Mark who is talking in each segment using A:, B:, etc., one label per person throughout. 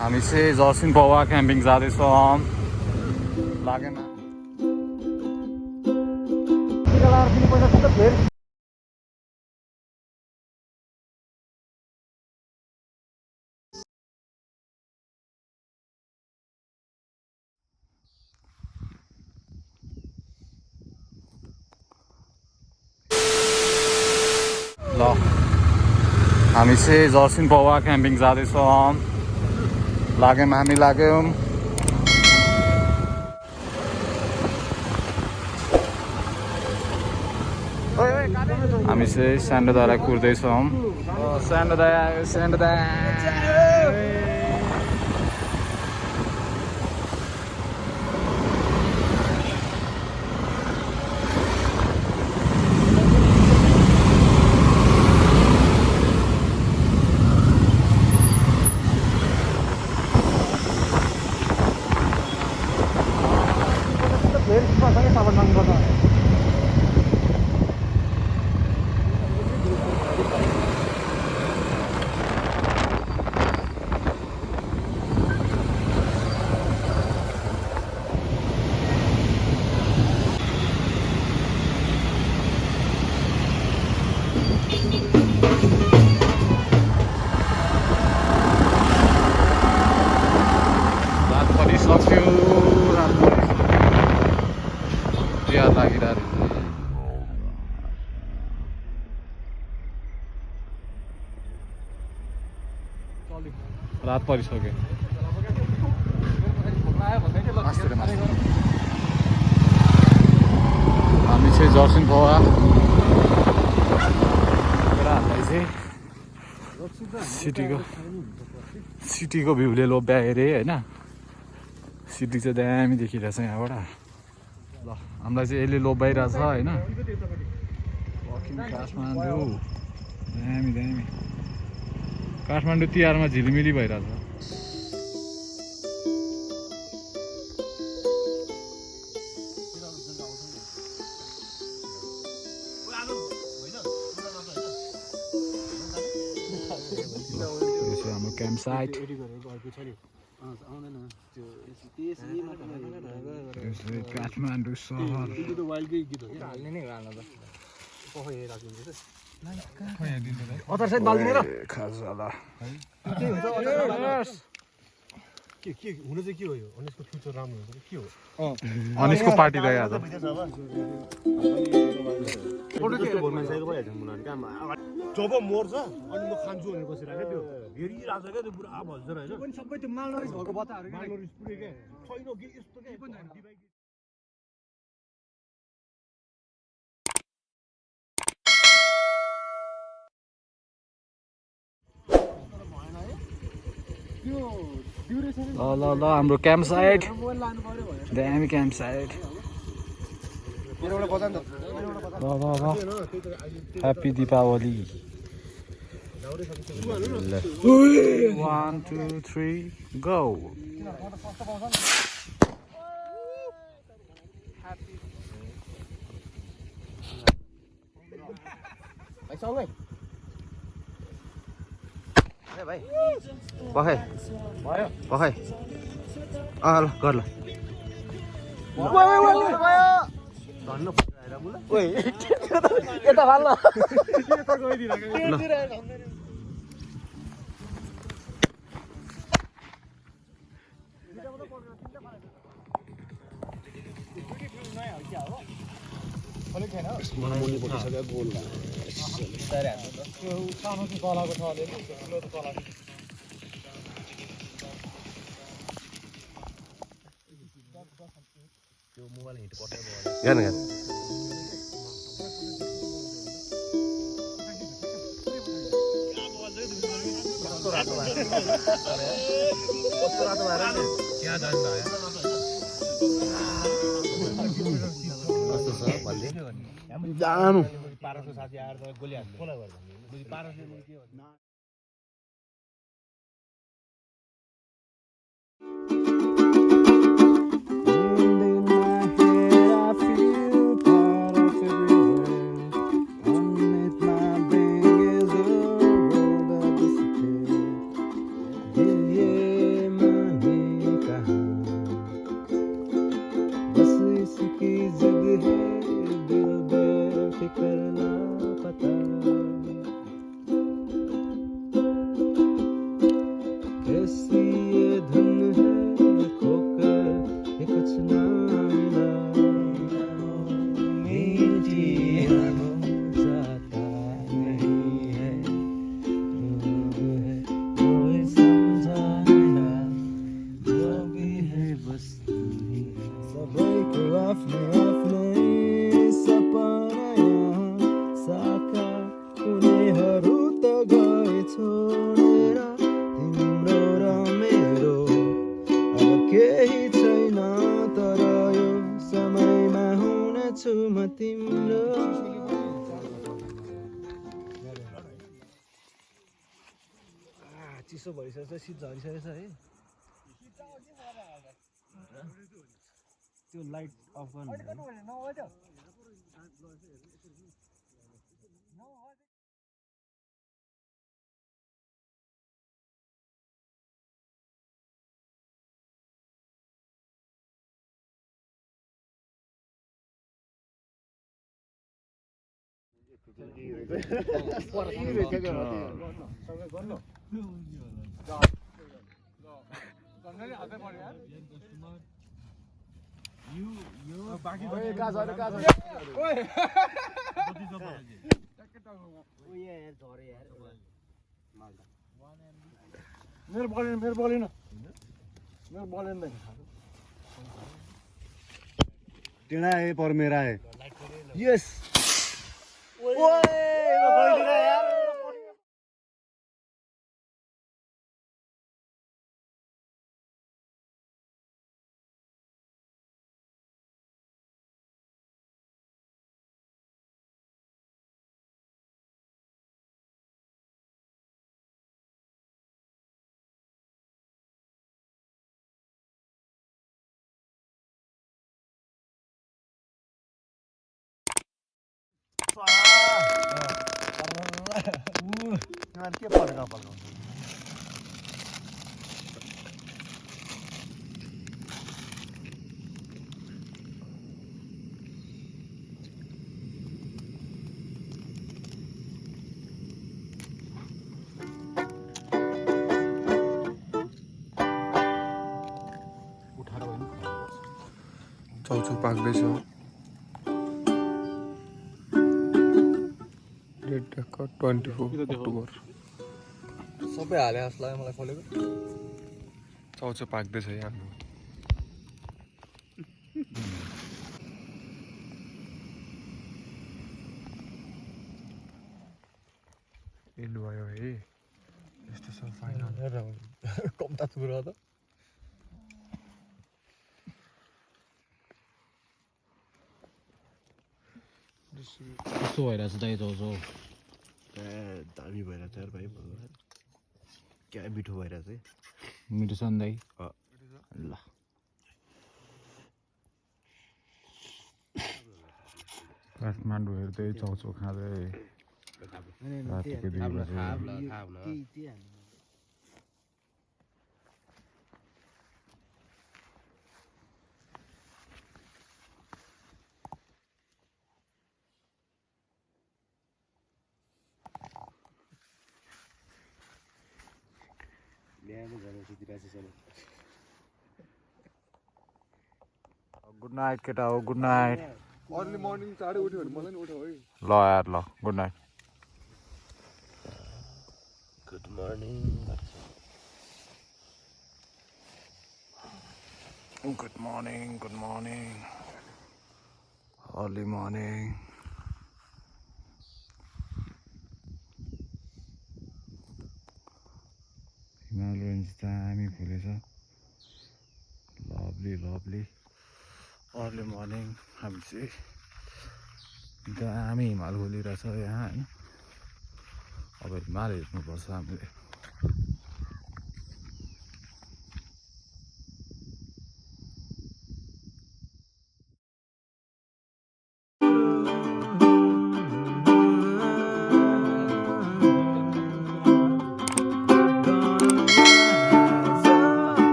A: हामी चाहिँ जर्सिङपौवा क्याम्पिङ जाँदैछौँ लागेन ल हामी चाहिँ जर्सिङपौवा क्याम्पिङ जाँदैछौँ हामी लाग्यौँ हामी चाहिँ सानो दाइलाई कुर्दैछौँ सानो दाइ आयो सानो दाइ रात परिसक्यो हामी चाहिँ जर्सिङपौवा केटाहरूलाई चाहिँ सिटीको भ्यूले लोभ्यायो अरे होइन सिटी चाहिँ दामी देखिरहेछ यहाँबाट ल हामीलाई चाहिँ यसले लोभ्याइरहेछ होइन काठमाडौँ दामी दामी काठमाडौँ तिहारमा झिलिमिली भइरहेछ हाम्रो क्याम्प साइट काठमाडौँ सहर खाजाला
B: के हुन चाहिँ के हो यो अनिसको फ्युचर राम्रो हुन्छ के हो
A: अनिसको पार्टी गयो आज
B: जब मर्छ अनि म खान्छु भनेर बसिरहेको त्यो हेरिरहेको छ क्या त्यो पुरा भन्छ होइन सबै त्यो मालनरिस भएको बताहरू मालनरिस पुरै क्या छैन के यस्तो के
A: ल हाम्रो क्याम्प साइट दामी क्याम्प साइट ल ह्याप्पी दीपावली 1 2 3 गो
C: भाइ पखाइ पखाइ ल गर ल यता फाल्न Gan kan?
A: क्या जान्दा है
C: कस्तो छ भन्ने
B: जानु 1200 साथी आएर त गोली हान्नु खोला गर्दा 1200 के हो चिसो भइसकेछ शीत झरिसकेछ है त्यो लाइट अफ गर्नु मेरो बलेन टेढ़ा है पर मेरा है यस के परेको
D: चाउचाउ पाक्दैछ डेट 24 अक्टोबर
C: सबै हाले जस्तो लाग्यो मलाई खोलेको
D: चाउचाउ पाक्दैछ यहाँ एन्ड भयो है यस्तो छ फाइनल
C: कम्ता थुरो त
A: कस्तो भइरहेछ दाइ चाउचाउ
B: दामी भइरहेछ यार भाइ क्या मिठो भइरहेछ है
A: मिठो छ नि दाइ ल काठमाडौँ हेर्दै चाउचाउ खाँदै रातिको 2 बजे गुड नाइट केटा हो गुड नाइट
D: अर्ली मर्निङ चाँडै उठ्यो भने मलाई नि उठाऊ है
A: ल यार ल good night
C: good morning
A: good morning early morning हिमाल रेन्ज दामी फुलेछ लभली अर्ली मर्निङ हामी चाहिँ दामी हिमाल खोलिरहेछ यहाँ होइन अब हिमाल हेर्नुपर्छ हामीले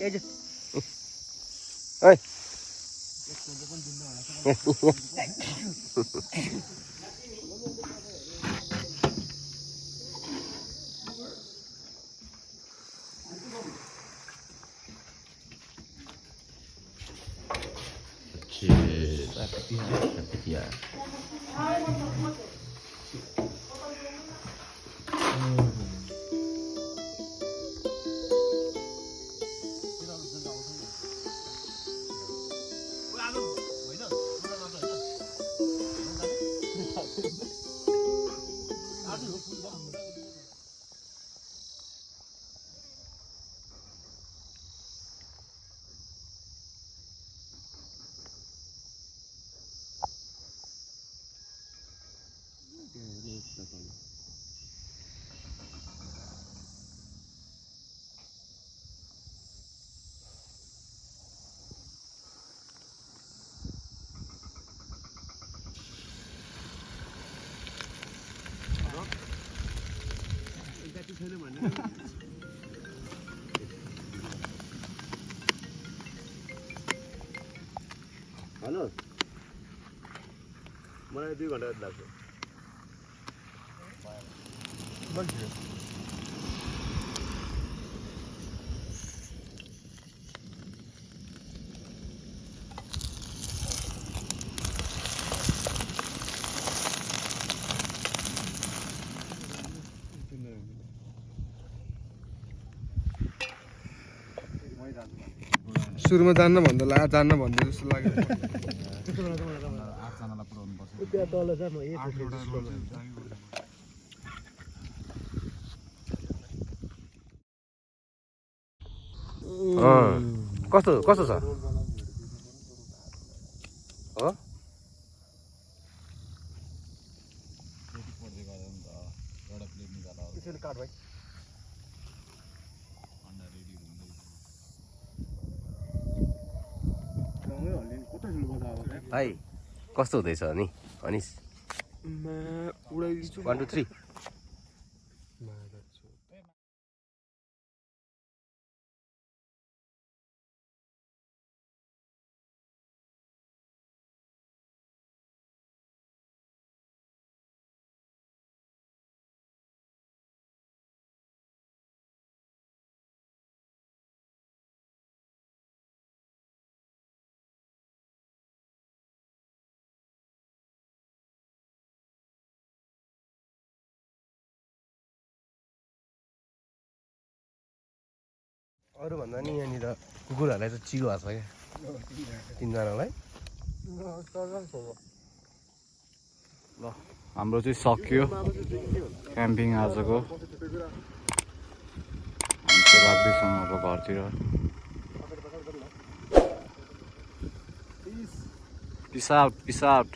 C: ओइ हेलो मलाई 2 घण्टा लाग्छ
D: सुरुमा जान्न भन्दा जान्न भन्दै जस्तो लाग्यो
A: आठजनालाई पुऱ्याउनु पर्छ
B: त्यहाँ तल छ म
C: कस्तो कस्तो छ हो
A: एउटा प्लेट निकाला
B: त्यसैले काट भाइ
A: अन्डा रेडी हुँदैछ
B: गाउँमै हल्लिने कता ठुलो बजा अब
C: भाइ कस्तो हुँदैछ नि अनिस
D: उडाइदिन्छु
C: 1 2 3 अरु भन्दा नि यहाँनिर कुकुरहरूलाई चाहिँ चियो भएको छ क्या 3 जनालाई
A: ल हाम्रो चाहिँ सकियो क्याम्पिङ आजको हामी चाहिँ लाग्दैछौँ अब घरतिर Peace out, peace out.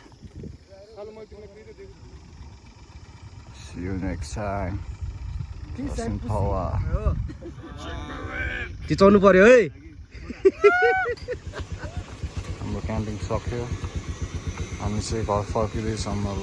A: See you next time. Jarsinghpauwa.
C: चिचाउनु पर्यो है
A: हाम्रो क्याम्पिङ सक्यो हामी चाहिँ घर फर्किँदैछौँ अब